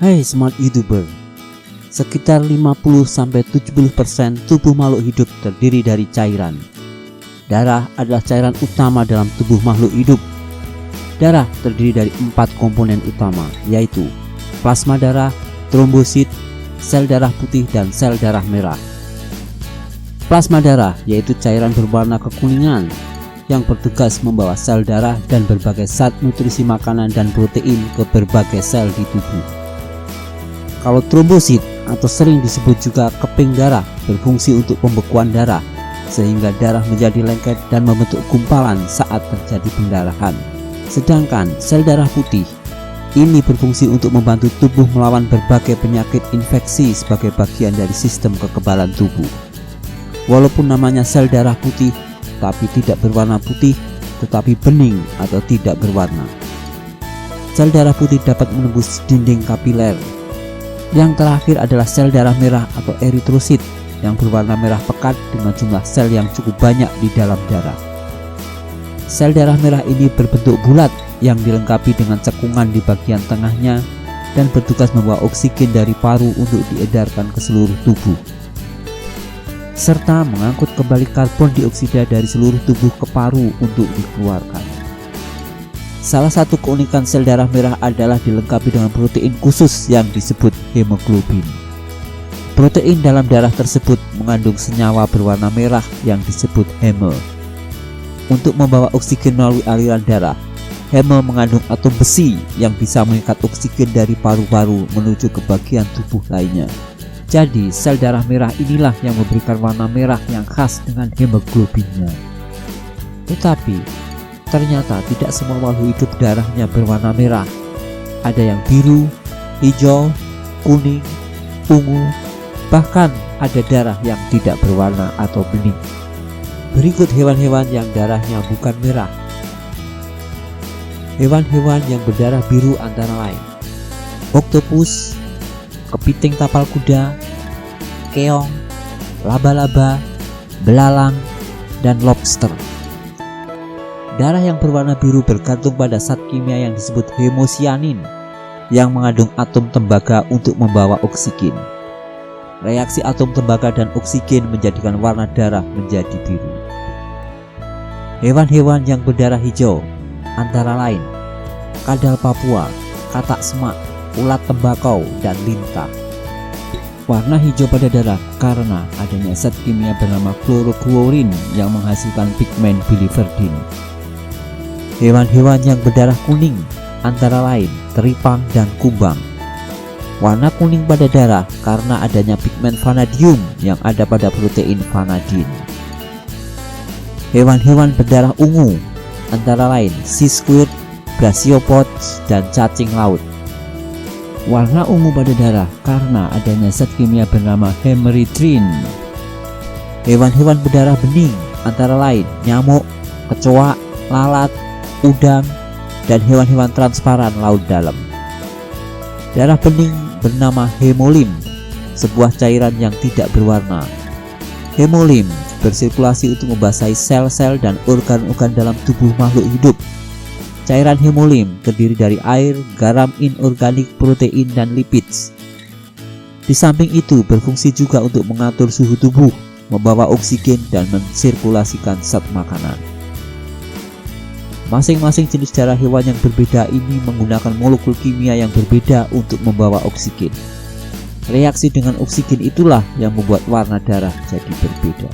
Hai smart YouTuber, sekitar 50-70% tubuh makhluk hidup terdiri dari cairan. Darah adalah cairan utama dalam tubuh makhluk hidup. Darah terdiri dari 4 komponen utama, yaitu plasma darah, trombosit, sel darah putih, dan sel darah merah. Plasma darah yaitu cairan berwarna kekuningan yang bertugas membawa sel darah dan berbagai zat nutrisi makanan dan protein ke berbagai sel di tubuh. Kalau trombosit atau sering disebut juga keping darah berfungsi untuk pembekuan darah sehingga darah menjadi lengket dan membentuk gumpalan saat terjadi pendarahan. Sedangkan sel darah putih ini berfungsi untuk membantu tubuh melawan berbagai penyakit infeksi sebagai bagian dari sistem kekebalan tubuh. Walaupun namanya sel darah putih tapi tidak berwarna putih, tetapi bening atau tidak berwarna. Sel darah putih dapat menembus dinding kapiler. Yang terakhir adalah sel darah merah atau eritrosit yang berwarna merah pekat dengan jumlah sel yang cukup banyak di dalam darah. Sel darah merah ini berbentuk bulat yang dilengkapi dengan cekungan di bagian tengahnya dan bertugas membawa oksigen dari paru untuk diedarkan ke seluruh tubuh, serta mengangkut kembali karbon dioksida dari seluruh tubuh ke paru untuk dikeluarkan. Salah satu keunikan sel darah merah adalah dilengkapi dengan protein khusus yang disebut hemoglobin. Protein dalam darah tersebut mengandung senyawa berwarna merah yang disebut heme. Untuk membawa oksigen melalui aliran darah, heme mengandung atom besi yang bisa mengikat oksigen dari paru-paru menuju ke bagian tubuh lainnya. Jadi sel darah merah inilah yang memberikan warna merah yang khas dengan hemoglobinnya. Tetapi ternyata tidak semua makhluk hidup darahnya berwarna merah. Ada yang biru, hijau, kuning, ungu, bahkan ada darah yang tidak berwarna atau bening. Berikut hewan-hewan yang darahnya bukan merah. Hewan-hewan yang berdarah biru antara lain oktopus, kepiting tapal kuda, keong, laba-laba, belalang, dan lobster. Darah yang berwarna biru bergantung pada zat kimia yang disebut hemosianin yang mengandung atom tembaga untuk membawa oksigen. Reaksi atom tembaga dan oksigen menjadikan warna darah menjadi biru. Hewan-hewan yang berdarah hijau antara lain kadal Papua, katak semak, ulat tembakau, dan lintah. Warna hijau pada darah karena adanya zat kimia bernama klorokluorin yang menghasilkan pigmen biliverdin. Hewan-hewan yang berdarah kuning antara lain teripang dan kumbang. Warna kuning pada darah karena adanya pigmen vanadium yang ada pada protein vanadin. Hewan-hewan berdarah ungu antara lain sea squid, brachiopods, dan cacing laut. Warna ungu pada darah karena adanya zat kimia bernama hemeritrin. Hewan-hewan berdarah bening antara lain nyamuk, kecoa, lalat, udang, dan hewan-hewan transparan laut dalam. Darah bening bernama hemolim, sebuah cairan yang tidak berwarna. Hemolim bersirkulasi untuk membasahi sel-sel dan organ-organ dalam tubuh makhluk hidup. Cairan hemolim terdiri dari air, garam inorganik, protein, dan lipids. Di samping itu berfungsi juga untuk mengatur suhu tubuh, membawa oksigen, dan mensirkulasikan zat makanan. Masing-masing jenis darah hewan yang berbeda ini menggunakan molekul kimia yang berbeda untuk membawa oksigen. Reaksi dengan oksigen itulah yang membuat warna darah jadi berbeda.